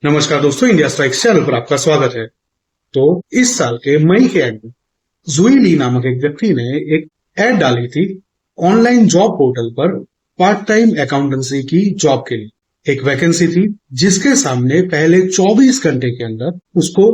नमस्कार दोस्तों, India strikes channel पर आपका स्वागत है। तो इस साल के मई के एंड में जुई ली नामक एक व्यक्ति ने एक एड डाली थी ऑनलाइन जॉब पोर्टल पर पार्ट टाइम अकाउंटेंसी की जॉब के लिए। एक वैकेंसी थी जिसके सामने पहले 24 घंटे के अंदर उसको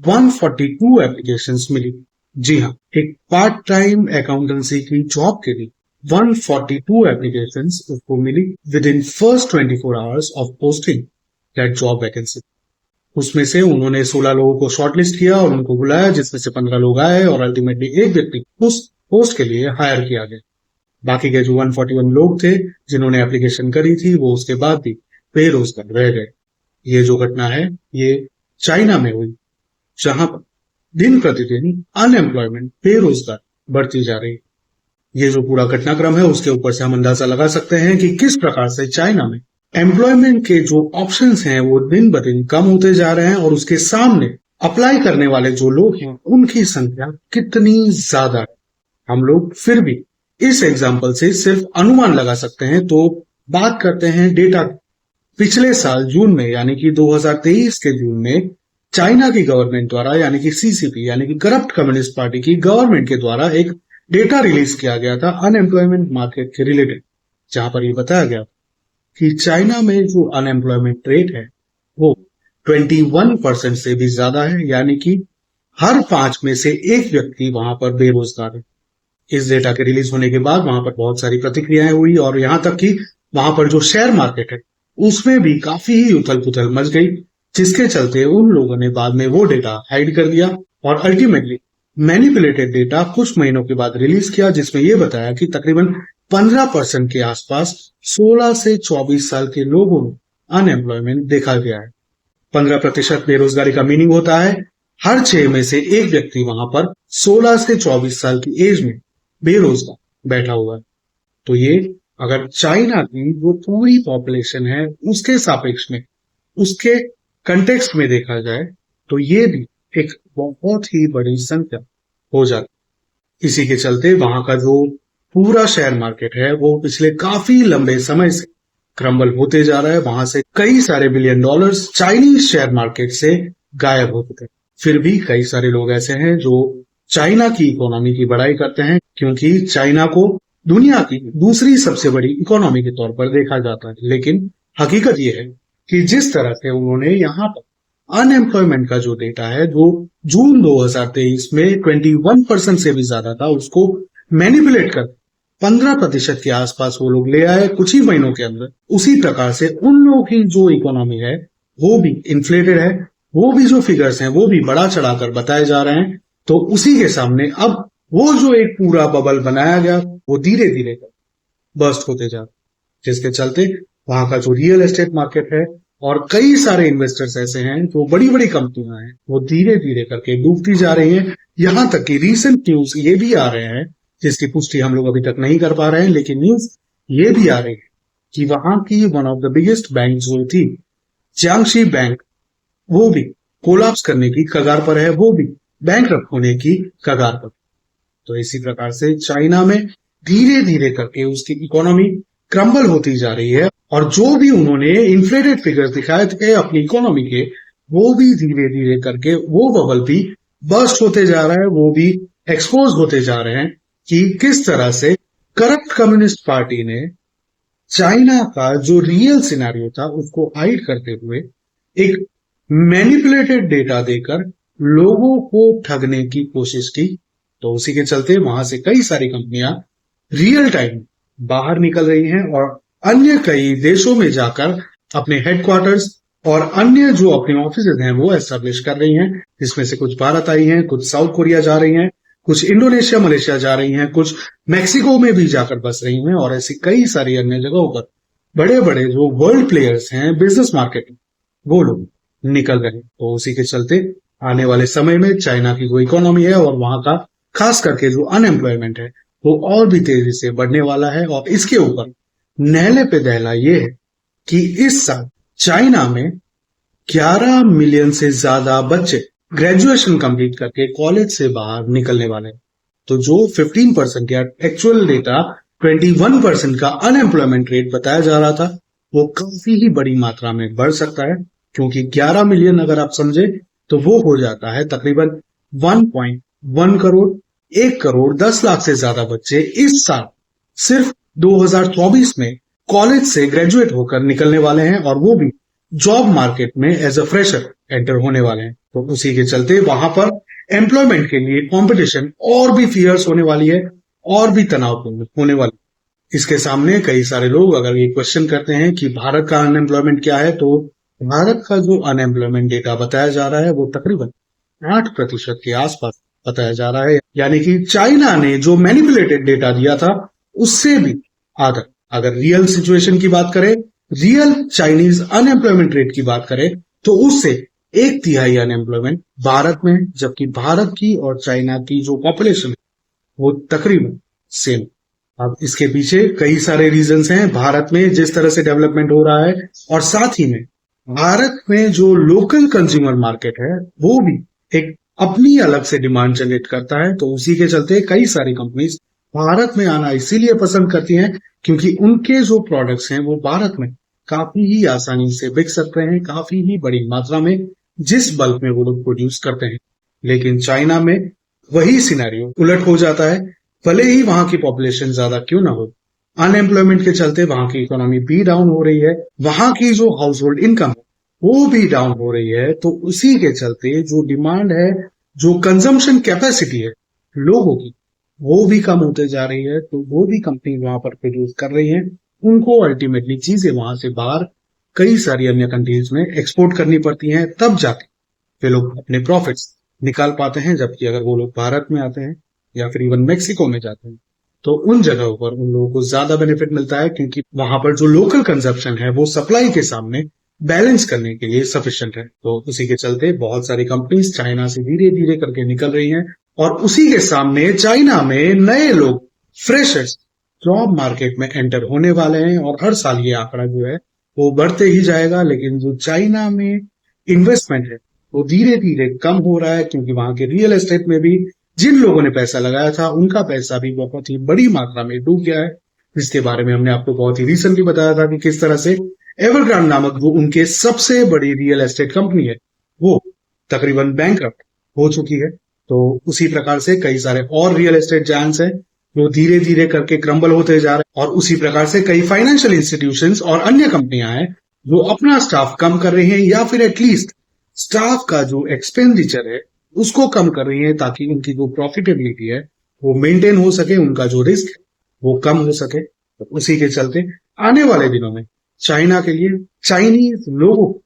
142 एप्लीकेशंस मिली। जी हाँ, एक पार्ट टाइम अकाउंटेंसी की जॉब के लिए 142 एप्लीकेशंस उसको मिली within first 24 hours of posting that job vacancy. उसमें से उन्होंने 16 लोगों को शॉर्टलिस्ट किया और उनको बुलाया, जिसमें से 15 लोग आए और अल्टीमेटली एक व्यक्ति उस पोस्ट के लिए हायर किया गया। बाकी के जो 141 लोग थे जिन्होंने एप्लीकेशन करी थी वो उसके बाद भी बेरोजगार रह गए। ये जो घटना है ये चाइना में हुई, जहां पर दिन प्रतिदिन अनएम्प्लॉयमेंट, बेरोजगार बढ़ती जा रही है। ये जो पूरा घटनाक्रम है उसके ऊपर से हम अंदाजा लगा सकते हैं कि किस प्रकार से चाइना में एम्प्लॉयमेंट के जो ऑप्शंस हैं वो दिन ब दिन कम होते जा रहे हैं और उसके सामने अप्लाई करने वाले जो लोग हैं उनकी संख्या कितनी ज्यादा है, हम लोग फिर भी इस एग्जाम्पल से सिर्फ अनुमान लगा सकते हैं। तो बात करते हैं डेटा। पिछले साल जून में यानी कि 2023 के जून में चाइना की गवर्नमेंट द्वारा यानी कि सीसीपी यानी कि करप्ट कम्युनिस्ट पार्टी की गवर्नमेंट के द्वारा एक डेटा रिलीज किया गया था अनएम्प्लॉयमेंट मार्केट के रिलेटेड, जहां पर ये बताया गया कि चाइना में जो अनएम्प्लॉयमेंट रेट है वो 21% से भी ज्यादा है, यानी कि हर 5 में से एक व्यक्ति वहां पर बेरोजगार है। इस डेटा के रिलीज होने के बाद वहां पर बहुत सारी प्रतिक्रियाएं हुई और यहां तक कि वहां पर जो शेयर मार्केट है उसमें भी काफी ही उथल पुथल मच गई, जिसके चलते उन लोगों ने बाद में वो डेटा हाइड कर दिया और अल्टीमेटली मैनिपुलेटेड डेटा कुछ महीनों के बाद रिलीज किया, जिसमें यह बताया कि तकरीबन 15% के आसपास 16 से 24 साल के लोगों में अनएम्प्लॉयमेंट देखा गया है। 15% बेरोजगारी का मीनिंग होता है हर 6 में से एक व्यक्ति वहां पर 16 से 24 साल की एज में बेरोजगार बैठा हुआ है। तो ये अगर चाइना की जो पूरी पॉपुलेशन है उसके सापेक्ष में, उसके कंटेक्स्ट में देखा जाए तो ये भी एक बहुत ही बड़ी संख्या हो जाती। इसी के चलते वहां का जो पूरा शेयर मार्केट है वो पिछले काफी लंबे समय से क्रम्बल होते जा रहा है। वहां से कई सारे billion dollars Chinese share market से गायब हो चुके हैं। फिर भी कई सारे लोग ऐसे हैं जो चाइना की इकोनॉमी की बड़ाई करते हैं, क्योंकि चाइना को दुनिया की दूसरी सबसे बड़ी इकोनॉमी के तौर पर देखा जाता है। लेकिन हकीकत यह है कि जिस तरह से उन्होंने यहाँ पर अनएम्प्लॉयमेंट का जो डेटा है जो जून 2023 में 21% से भी ज्यादा था उसको मैनिपुलेट कर 15% के आसपास वो लोग ले आए कुछ ही महीनों के अंदर। उसी प्रकार से उन लोगों की जो इकोनॉमी है वो भी इन्फ्लेटेड है, वो भी जो फिगर्स हैं वो भी बढ़ा चढ़ाकर बताए जा रहे हैं। तो उसी के सामने अब वो जो एक पूरा बबल बनाया गया वो धीरे धीरे बर्स्ट होते जा रहा है, जिसके चलते वहां का जो रियल एस्टेट मार्केट है और कई सारे इन्वेस्टर्स ऐसे हैं जो बड़ी बड़ी कंपनियां हैं वो धीरे धीरे करके डूबती जा रही हैं। यहां तक कि रीसेंट न्यूज ये भी आ रहे हैं, जिसकी पुष्टि हम लोग अभी तक नहीं कर पा रहे हैं, लेकिन न्यूज ये भी आ रही है कि वहां की one of the biggest bank जो थी जियांगशी बैंक, वो भी कोलैप्स करने की कगार पर है, वो भी बैंकरप्ट होने की कगार पर। तो इसी प्रकार से चाइना में धीरे धीरे करके उसकी इकोनॉमी क्रम्बल होती जा रही है और जो भी उन्होंने इन्फ्लेटेड फिगर्स दिखाए थे अपनी इकोनॉमी के, वो भी धीरे धीरे करके वो बबल भी बर्स्ट होते जा रहा है, वो भी एक्सपोज होते जा रहे हैं कि किस तरह से करप्ट कम्युनिस्ट पार्टी ने चाइना का जो रियल सिनेरियो था उसको हाइड करते हुए एक मैनिपुलेटेड डेटा देकर लोगों को ठगने की कोशिश की। तो उसी के चलते वहां से कई सारी कंपनियां रियल टाइम बाहर निकल रही हैं और अन्य कई देशों में जाकर अपने हेडक्वार्टर्स और अन्य जो अपने ऑफिस हैं वो एस्टेब्लिश कर रही हैं, जिसमें से कुछ भारत आई हैं, कुछ साउथ कोरिया जा रही हैं, कुछ इंडोनेशिया मलेशिया जा रही हैं, कुछ मैक्सिको में भी जाकर बस रही हैं और ऐसी कई सारी अन्य जगहों पर बड़े बड़े जो वर्ल्ड प्लेयर्स हैं बिजनेस मार्केट में वो लोग निकल रहे हैं। तो उसी के चलते आने वाले समय में चाइना की जो इकोनॉमी है और वहां का खास करके जो अनएम्प्लॉयमेंट है वो और भी तेजी से बढ़ने वाला है। और इसके ऊपर नहले पे दहला ये है कि इस साल चाइना में 11 मिलियन से ज्यादा बच्चे ग्रेजुएशन कंप्लीट करके कॉलेज से बाहर निकलने वाले हैं। तो जो 15% या एक्चुअल डेटा 21% का अनएम्प्लॉयमेंट रेट बताया जा रहा था वो काफी ही बड़ी मात्रा में बढ़ सकता है, क्योंकि 11 मिलियन अगर आप समझे तो वो हो जाता है तकरीबन 1.1 करोड़। 1 करोड़ 10 लाख से ज्यादा बच्चे इस साल सिर्फ 2024 में कॉलेज से ग्रेजुएट होकर निकलने वाले हैं, और वो भी जॉब मार्केट में एज अ फ्रेशर एंटर होने वाले हैं। तो उसी के चलते वहां पर एम्प्लॉयमेंट के लिए कंपटीशन और भी फियर्स होने वाली है, और भी तनावपूर्ण होने वाली है। इसके सामने कई सारे लोग अगर ये क्वेश्चन करते हैं कि भारत का अनएम्प्लॉयमेंट क्या है, तो भारत का जो अनएम्प्लॉयमेंट डेटा बताया जा रहा है वो तकरीबन 8% के आसपास बताया जा रहा है। यानी कि चाइना ने जो मैनिपुलेटेड डेटा दिया था उससे भी आधा। अगर रियल सिचुएशन की बात करें, रियल चाइनीज अनएम्प्लॉयमेंट रेट की बात करें, तो उससे 1/3 अनएम्प्लॉयमेंट भारत में है, जबकि भारत की और चाइना की जो पॉपुलेशन है वो तकरीबन सेम। अब इसके पीछे कई सारे रीजंस हैं। भारत में जिस तरह से डेवलपमेंट हो रहा है, और साथ ही में भारत में जो लोकल कंज्यूमर मार्केट है वो भी एक अपनी अलग से डिमांड जनरेट करता है। तो उसी के चलते कई सारी कंपनीज भारत में आना इसीलिए पसंद करती हैं क्योंकि उनके जो प्रोडक्ट्स हैं वो भारत में काफी ही आसानी से बिक सकते हैं, काफी ही बड़ी मात्रा में, जिस बल्क में वो लोग प्रोड्यूस करते हैं। लेकिन चाइना में वही सिनेरियो उलट हो जाता है। भले ही वहां की पॉपुलेशन ज्यादा क्यों ना हो, अनएम्प्लॉयमेंट के चलते वहां की इकोनॉमी भी डाउन हो रही है, वहां की जो हाउस होल्ड इनकम है वो भी डाउन हो रही है। तो उसी के चलते जो डिमांड है, जो कंजम्पशन कैपेसिटी है लोगों की, वो भी कम होते जा रही है। तो वो भी कंपनी वहां पर प्रोड्यूस कर रही है, उनको अल्टीमेटली चीजें वहां से बाहर कई सारी अन्य कंट्रीज में एक्सपोर्ट करनी पड़ती हैं, तब जाके वे लोग अपने प्रॉफिट्स निकाल पाते हैं। जबकि अगर वो लोग भारत में आते हैं या फिर इवन मेक्सिको में जाते हैं तो उन जगहों पर उन लोगों को ज्यादा बेनिफिट मिलता है, क्योंकि वहां पर जो लोकल कंजप्शन है वो सप्लाई के सामने बैलेंस करने के लिए सफिशिएंट है। तो उसी के चलते बहुत सारी कंपनीज चाइना से धीरे धीरे करके निकल रही हैं, और उसी के सामने चाइना में नए लोग फ्रेशर्स जॉब मार्केट में एंटर होने वाले हैं, और हर साल ये आंकड़ा जो है वो बढ़ते ही जाएगा। लेकिन जो चाइना में इन्वेस्टमेंट है वो धीरे धीरे कम हो रहा है, क्योंकि वहां के रियल एस्टेट में भी जिन लोगों ने पैसा लगाया था उनका पैसा भी बहुत ही बड़ी मात्रा में डूब गया है, जिसके बारे में हमने आपको बहुत ही रिसेंटली बताया था कि किस तरह से एवरग्रांड नामक वो उनके सबसे बड़ी रियल एस्टेट कंपनी है वो तकरीबन बैंकरप्ट हो चुकी है। तो उसी प्रकार से कई सारे और रियल एस्टेट जायंट्स हैं जो धीरे धीरे करके क्रम्बल होते जा रहे हैं, और उसी प्रकार से कई फाइनेंशियल इंस्टीट्यूशंस और अन्य कंपनियां हैं जो अपना स्टाफ कम कर रही हैं, या फिर एटलीस्ट स्टाफ का जो एक्सपेंडिचर है उसको कम कर रही है, ताकि उनकी जो प्रॉफिटेबिलिटी है वो मेंटेन हो सके, उनका जो रिस्क वो कम हो सके। तो उसी के चलते आने वाले दिनों में चाइना के लिए, चाइनीज लोगों की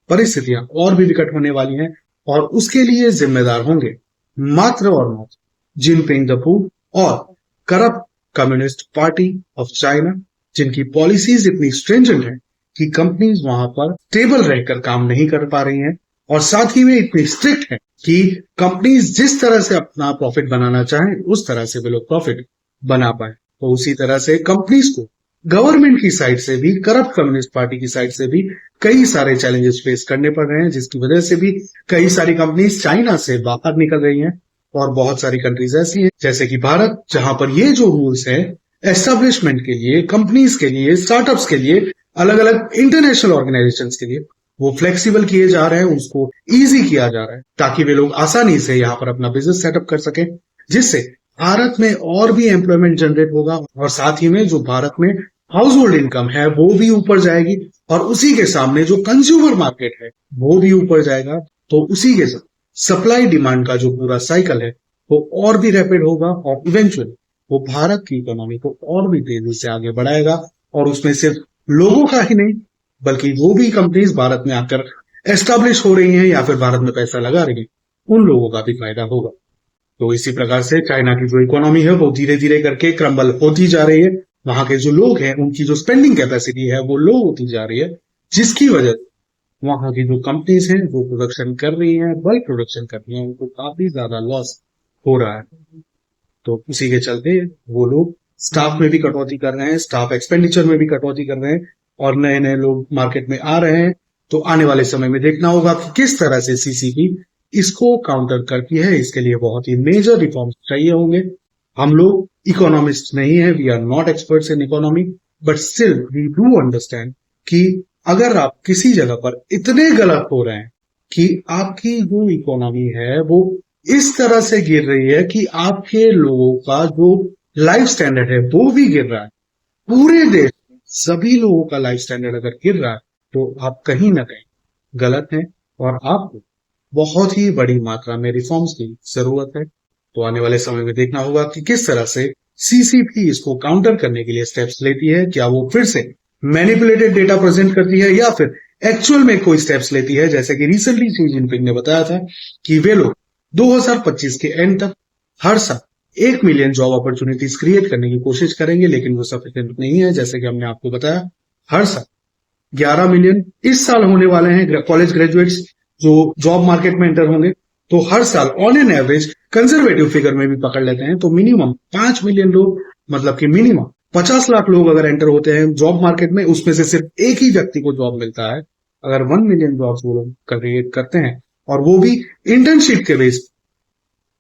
परिस्थितियां और भी विकट होने वाली हैं, और उसके लिए जिम्मेदार होंगे मात्र और मात्र जिनपिंग दपू और corrupt communist party of China, जिनकी पॉलिसीज इतनी स्ट्रिंजेंट है कि कंपनीज वहां पर स्टेबल रहकर काम नहीं कर पा रही हैं, और साथ ही में इतनी स्ट्रिक्ट है कि कंपनीज जिस तरह से अपना प्रॉफिट बनाना चाहें उस तरह से वे लोग प्रॉफिट बना पाए। तो उसी तरह से कंपनीज को गवर्नमेंट की साइड से भी, करप्ट कम्युनिस्ट पार्टी की साइड से भी कई सारे चैलेंजेस फेस करने पड़ रहे हैं, जिसकी वजह से भी कई सारी कंपनीज चाइना से बाहर निकल रही हैं। और बहुत सारी कंट्रीज ऐसी हैं जैसे कि भारत, जहां पर ये जो रूल्स हैं एस्टेब्लिशमेंट के लिए, कंपनीज के लिए, स्टार्टअप्स के लिए, अलग अलग इंटरनेशनल ऑर्गेनाइजेशन के लिए, वो फ्लेक्सिबल किए जा रहे हैं, उसको इजी किया जा रहा है, ताकि वे लोग आसानी से यहाँ पर अपना बिजनेस सेटअप कर सके, जिससे भारत में और भी एम्प्लॉयमेंट जनरेट होगा, और साथ ही में जो भारत में हाउस होल्ड इनकम है वो भी ऊपर जाएगी, और उसी के सामने जो कंज्यूमर मार्केट है वो भी ऊपर जाएगा। तो उसी के साथ सप्लाई डिमांड का जो पूरा साइकिल है वो और भी रैपिड होगा, और इवेंचुअली वो भारत की इकोनॉमी को और भी तेजी से आगे बढ़ाएगा। और उसमें सिर्फ लोगों का ही नहीं, बल्कि वो भी कंपनीज भारत में आकर एस्टेब्लिश हो रही हैं या फिर भारत में पैसा लगा रही है, उन लोगों का भी फायदा होगा। तो इसी प्रकार से चाइना की जो इकोनॉमी है वो धीरे धीरे करके क्रम्बल होती जा रही है। वहां के जो लोग हैं उनकी जो स्पेंडिंग कैपेसिटी है वो लो होती जा रही है, जिसकी वजह से वहां की जो कंपनीज हैं जो प्रोडक्शन कर रही हैं, बल्क प्रोडक्शन कर रही हैं, उनको काफी ज्यादा लॉस हो रहा है। तो उसी के चलते वो लोग स्टाफ में भी कटौती कर रहे हैं, स्टाफ एक्सपेंडिचर में भी कटौती कर रहे हैं, और नए नए लोग मार्केट में आ रहे हैं। तो आने वाले समय में देखना होगा कि किस तरह से सीसीपी इसको काउंटर करती है। इसके लिए बहुत ही मेजर रिफॉर्म्स चाहिए होंगे। हम लोग इकोनॉमिस्ट नहीं है, we are not experts in economy, but still we do understand कि अगर आप किसी जगह पर इतने गलत हो रहे हैं कि आपकी जो इकोनॉमी है वो इस तरह से गिर रही है कि आपके लोगों का जो लाइफ स्टैंडर्ड है वो भी गिर रहा है, पूरे देश में सभी लोगों का लाइफ स्टैंडर्ड अगर गिर रहा है तो आप कहीं ना कहीं गलत हैं और आपको बहुत ही बड़ी मात्रा में रिफॉर्म्स की जरूरत है। तो आने वाले समय में देखना होगा कि किस तरह से सीसीपी इसको काउंटर करने के लिए स्टेप्स लेती है। क्या वो फिर से मैनिपुलेटेड डेटा प्रेजेंट करती है या फिर एक्चुअल में कोई स्टेप्स लेती है, जैसे कि रिसेंटली शी जिनपिंग ने बताया था कि वे लोग 2025 के एंड तक हर साल 1 मिलियन जॉब अपॉर्चुनिटीज क्रिएट करने की कोशिश करेंगे, लेकिन वो सफिशिएंट नहीं है। जैसे कि हमने आपको बताया, हर साल 11 मिलियन इस साल होने वाले हैं कॉलेज ग्रेजुएट्स जो जॉब मार्केट में एंटर होंगे। तो हर साल on an average conservative figure में भी पकड़ लेते हैं तो मिनिमम 5 मिलियन लोग, मतलब कि मिनिमम 50 लाख लोग अगर एंटर होते हैं जॉब मार्केट में, उसमें से सिर्फ एक ही व्यक्ति को जॉब मिलता है। अगर 1 मिलियन जॉब्स वो लोग क्रिएट करते हैं और वो भी इंटर्नशिप के बेस,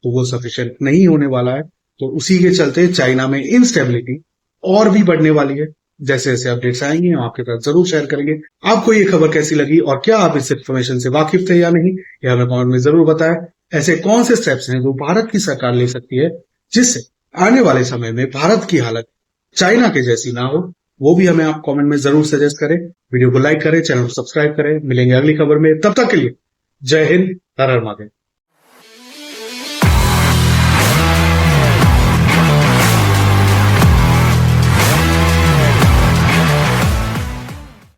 तो वो सफिशिएंट नहीं होने वाला है। तो उसी के चलते चाइना में इनस्टेबिलिटी और भी बढ़ने वाली है। जैसे जैसे अपडेट्स आएंगे हम आपके साथ जरूर शेयर करेंगे। आपको ये खबर कैसी लगी और क्या आप इस इन्फॉर्मेशन से वाकिफ थे या नहीं, ये हमें कमेंट में जरूर बताएं। ऐसे कौन से स्टेप्स हैं जो भारत की सरकार ले सकती है जिससे आने वाले समय में भारत की हालत चाइना के जैसी ना हो, वो भी हमें आप कमेंट में जरूर सजेस्ट करें। वीडियो को लाइक करें, चैनल को सब्सक्राइब करें। मिलेंगे अगली खबर में, तब तक के लिए जय हिंद, हर हर महादेव।